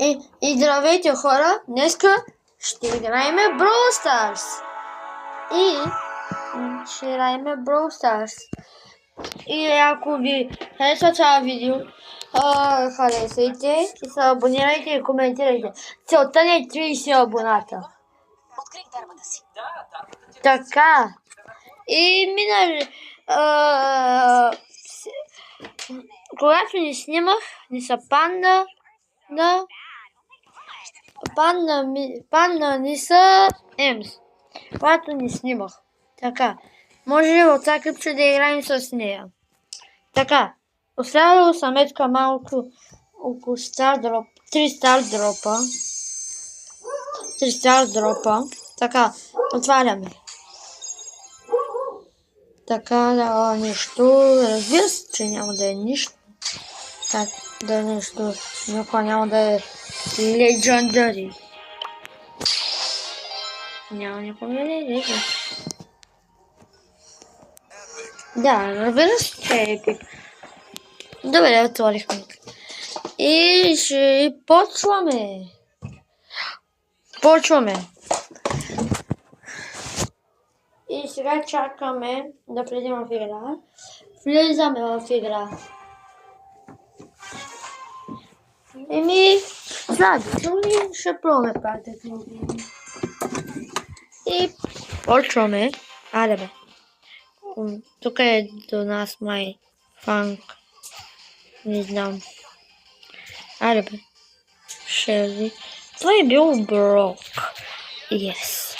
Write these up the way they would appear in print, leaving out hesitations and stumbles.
И здравейте, хора! Днеска ще играем Brawl Stars. И ако ви харесва това видео, харесайте, се абонирайте и коментирайте. Целта ни е 30 абоната. Така. И когато ни снимах, ни са панда ни са Емс. Когато ни снимах. Така. Може ли от тази клипче да играем с нея? Така. Оставил съм метка малко около стар дроп. 3 стар дропа. Така. Отваряме. Така, да, нищо. Разбира се, че няма да е нищо. Так, да е нещо. Никога няма да е Legendary. Няма никога да е Legendary. Да, разбира се, че е епик. Добре, отворихме. И ще почваме. И сега чакаме да влезем в игра. Влизаме в игра. Слабо, ще пробваме пак да влизаме. И почваме. Айде бе. Тук е до нас май фанк. Не знам. Айде бе. Шелли. Това е бил Брок. Yes.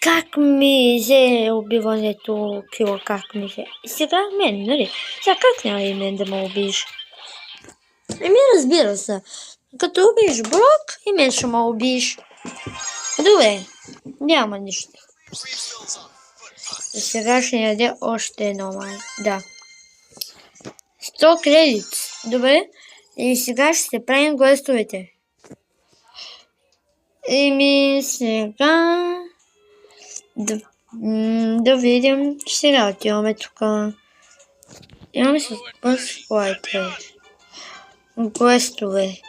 Как ми взе убиването, кило, как ми взе. Сега мен, нали? Сега как няма и мен да ме убиеш? Разбира се. Като убиеш Брок, и мен ще ме убиеш. Добре, няма нищо. Сега ще яде още едно май. Да. 100 кредит. Добре. И сега ще се правим гластовете. Сега... Да видим. Сега отиваме тук. Имаме с бъзфлайте. Гластове.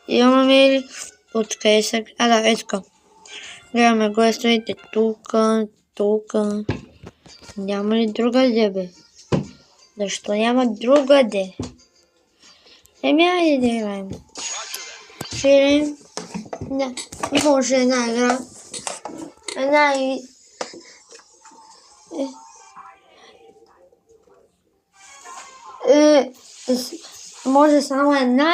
Имаме ли... Откъде са... да, ето. Гледаме гластовете тук. Няма ли другаде, бе? Защо няма другаде? Айде да играем. Ще играем. Да, може една игра. Може само една